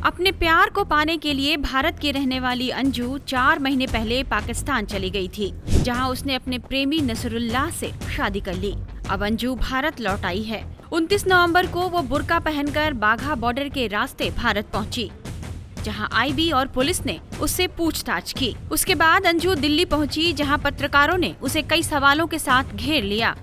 अपने प्यार को पाने के लिए भारत की रहने वाली अंजू 4 महीने पहले पाकिस्तान चली गई थी, जहां उसने अपने प्रेमी नसरुल्लाह से शादी कर ली। अब अंजू भारत लौट आई है। 29 नवंबर को वो बुर्का पहनकर बाघा बॉर्डर के रास्ते भारत पहुंची, जहां आईबी और पुलिस ने उससे पूछताछ की। उसके बाद अंजू दिल्ली पहुंची, जहां पत्रकारों ने उसे कई सवालों के साथ घेर लिया।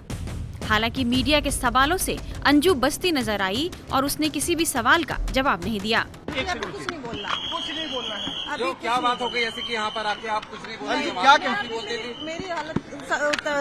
हालांकि मीडिया के सवालों से अंजू बचती नजर आई और उसने किसी भी सवाल का जवाब नहीं दिया। कुछ नहीं बोलना है। अभी क्या बात हो गई ऐसे कि यहाँ पर आके आप कुछ नहीं बोल रहे? क्या बोलती थी? मेरी हालत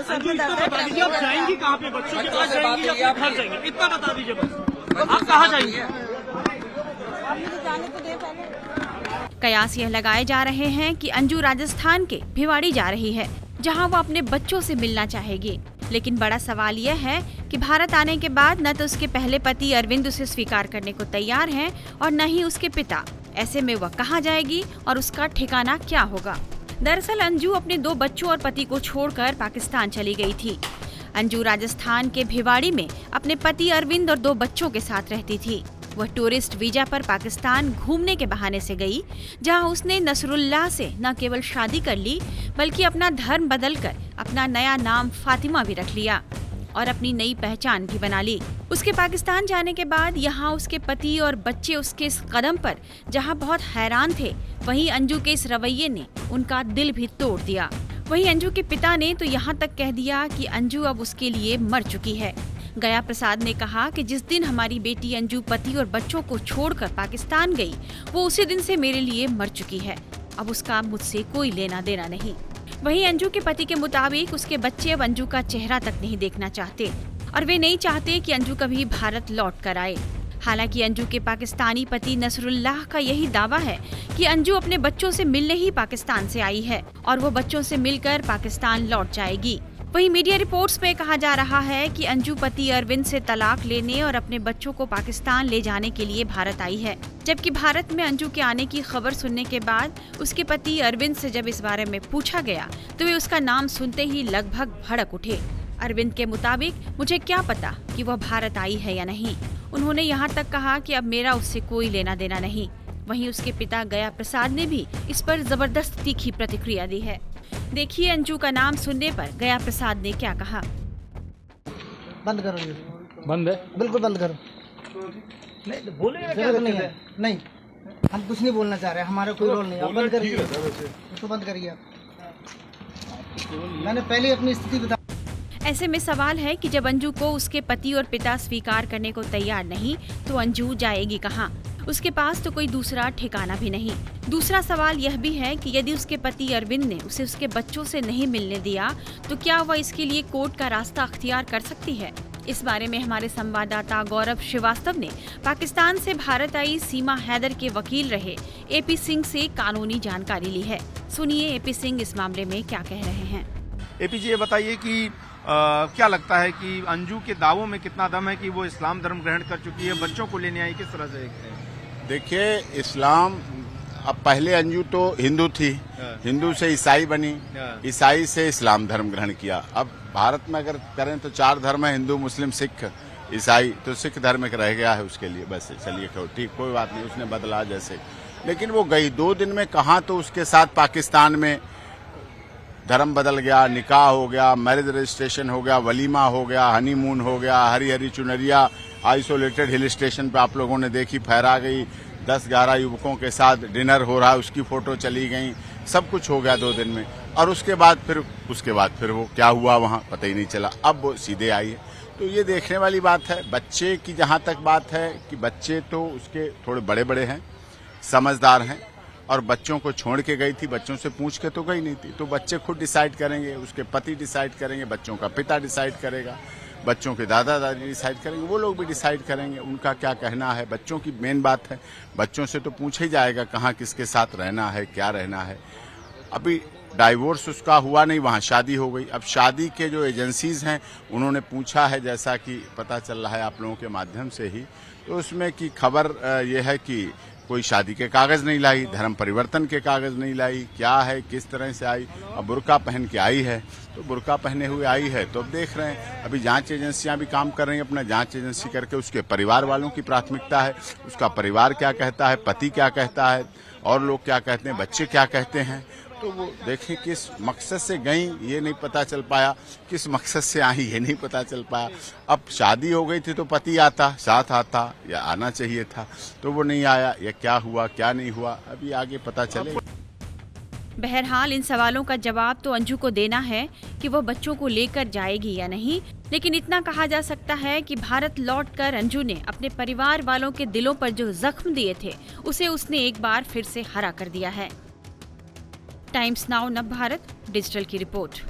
सर में दर्द है। आप जाएंगी कहाँ पे? बच्चों के पास जाएंगी या घर जाएंगी? इतना बता दीजिए बस। आप कहाँ जाएंगी? आप मुझे जाने तो दे पहले। कयास यह लगाए जा रहे हैं कि अंजू राजस्थान के भिवाड़ी जा रही है, जहां वो अपने बच्चों से मिलना चाहेगी। लेकिन बड़ा सवाल यह है कि भारत आने के बाद न तो उसके पहले पति अरविंद उसे स्वीकार करने को तैयार हैं और न ही उसके पिता। ऐसे में वह कहां जाएगी और उसका ठिकाना क्या होगा? दरअसल अंजू अपने 2 बच्चों और पति को छोड़कर पाकिस्तान चली गई थी। अंजू राजस्थान के भिवाड़ी में अपने पति अरविंद और 2 बच्चों के साथ रहती थी। वह टूरिस्ट वीजा पर पाकिस्तान घूमने के बहाने से गई, जहां उसने नसरुल्लाह से न केवल शादी कर ली, बल्कि अपना धर्म बदलकर अपना नया नाम फातिमा भी रख लिया और अपनी नई पहचान भी बना ली। उसके पाकिस्तान जाने के बाद यहाँ उसके पति और बच्चे उसके इस कदम पर जहाँ बहुत हैरान थे, वहीं अंजू के इस रवैये ने उनका दिल भी तोड़ दिया। वहीं अंजू के पिता ने तो यहाँ तक कह दिया कि अंजू अब उसके लिए मर चुकी है। गया प्रसाद ने कहा कि जिस दिन हमारी बेटी अंजू पति और बच्चों को छोड़कर पाकिस्तान गई, वो उसी दिन से मेरे लिए मर चुकी है। अब उसका मुझसे कोई लेना देना नहीं। वहीं अंजू के पति के मुताबिक उसके बच्चे अब अंजू का चेहरा तक नहीं देखना चाहते और वे नहीं चाहते कि अंजू कभी भारत लौट कर आए। हालांकि अंजू के पाकिस्तानी पति नसरुल्लाह का यही दावा है कि अंजू अपने बच्चों से मिलने ही पाकिस्तान से आई है और वो बच्चों से मिलकर पाकिस्तान लौट जाएगी। वहीं मीडिया रिपोर्ट्स में कहा जा रहा है कि अंजू पति अरविंद से तलाक लेने और अपने बच्चों को पाकिस्तान ले जाने के लिए भारत आई है, जबकि भारत में अंजू के आने की खबर सुनने के बाद उसके पति अरविंद से जब इस बारे में पूछा गया तो वे उसका नाम सुनते ही लगभग भड़क उठे। अरविंद के मुताबिक, मुझे क्या पता कि वह भारत आई है या नहीं। उन्होंने यहाँ तक कहा कि अब मेरा उससे कोई लेना देना नहीं। वहीं उसके पिता गया प्रसाद ने भी इस पर जबरदस्त तीखी प्रतिक्रिया दी है। देखिए अंजू का नाम सुनने पर गया प्रसाद ने क्या कहा। बंद करो ये। बंद है? बिल्कुल बंद करो। नहीं बोलेगा क्या? जरूरत नहीं है। नहीं, हम कुछ नहीं बोलना चाह रहे, हमारा कोई रोल नहीं है। आप बंद करिए, उसको बंद करिए आप। मैंने पहले अपनी स्थिति बता। ऐसे में सवाल है कि जब अंजू को उसके पति और पिता स्वीकार करने को तैयार नहीं, तो अंजू जाएगी कहाँ? उसके पास तो कोई दूसरा ठिकाना भी नहीं। दूसरा सवाल यह भी है कि यदि उसके पति अरविंद ने उसे उसके बच्चों से नहीं मिलने दिया, तो क्या वह इसके लिए कोर्ट का रास्ता अख्तियार कर सकती है? इस बारे में हमारे संवाददाता गौरव श्रीवास्तव ने पाकिस्तान से भारत आई सीमा हैदर के वकील रहे एपी सिंह से कानूनी जानकारी ली है। सुनिए एपी सिंह इस मामले में क्या कह रहे हैं। एपी जी, ये बताइए कि क्या लगता है कि अंजू के दावों में कितना दम है कि वो इस्लाम धर्म ग्रहण कर चुकी है, बच्चों को लेने आई, किस तरह से देखते हैं? देखिए, इस्लाम, अब पहले अंजू तो हिंदू थी, हिंदू से ईसाई बनी, ईसाई से इस्लाम धर्म ग्रहण किया। अब भारत में अगर करें तो 4 धर्म है, हिंदू, मुस्लिम, सिख, ईसाई। तो सिख धर्म एक रह गया है उसके लिए, बस चलिए ठीक, कोई बात नहीं, उसने बदला जैसे। लेकिन वो गई 2 दिन में कहाँ, तो उसके साथ पाकिस्तान में धर्म बदल गया, निकाह हो गया, मैरिज रजिस्ट्रेशन हो गया, वलीमा हो गया, हनीमून हो गया, हरी हरी चुनरिया आइसोलेटेड हिल स्टेशन पे आप लोगों ने देखी, फहरा गई। 10-11 युवकों के साथ डिनर हो रहा है, उसकी फोटो चली गई, सब कुछ हो गया 2 दिन में। और उसके बाद फिर वो क्या हुआ वहाँ पता ही नहीं चला। अब वो सीधे आई है, तो ये देखने वाली बात है। बच्चे की जहाँ तक बात है कि बच्चे तो उसके थोड़े बड़े बड़े हैं, समझदार हैं, और बच्चों को छोड़ के गई थी, बच्चों से पूछ के तो गई नहीं थी। तो बच्चे खुद डिसाइड करेंगे, उसके पति डिसाइड करेंगे, बच्चों का पिता डिसाइड करेगा, बच्चों के दादा दादी डिसाइड करेंगे, वो लोग भी डिसाइड करेंगे उनका क्या कहना है। बच्चों की मेन बात है, बच्चों से तो पूछा ही जाएगा कहाँ किसके साथ रहना है, क्या रहना है। अभी डाइवोर्स उसका हुआ नहीं, वहाँ शादी हो गई। अब शादी के जो एजेंसीज हैं उन्होंने पूछा है, जैसा कि पता चल रहा है आप लोगों के माध्यम से ही, तो उसमें की खबर यह है कि कोई शादी के कागज नहीं लाई, धर्म परिवर्तन के कागज नहीं लाई, क्या है किस तरह से आई। अब बुर्का पहन के आई है तो बुर्का पहने हुए आई है तो अब देख रहे हैं, अभी जांच एजेंसियां भी काम कर रही हैं, अपना जांच एजेंसी करके उसके परिवार वालों की प्राथमिकता है, उसका परिवार क्या कहता है, पति क्या कहता है, और लोग क्या कहते हैं, बच्चे क्या कहते हैं, तो वो देखें किस मकसद से गई ये नहीं पता चल पाया, किस मकसद से आई ये नहीं पता चल पाया। अब शादी हो गई थी तो पति आता, साथ आता या आना चाहिए था, तो वो नहीं आया, या क्या हुआ क्या नहीं हुआ, अभी आगे पता चले। बहरहाल इन सवालों का जवाब तो अंजू को देना है कि वो बच्चों को लेकर जाएगी या नहीं, लेकिन इतना कहा जा सकता है कि भारत लौटकर अंजू ने अपने परिवार वालों के दिलों पर जो जख्म दिए थे उसे उसने एक बार फिर से हरा कर दिया है। टाइम्स नाउ नव भारत डिजिटल की रिपोर्ट।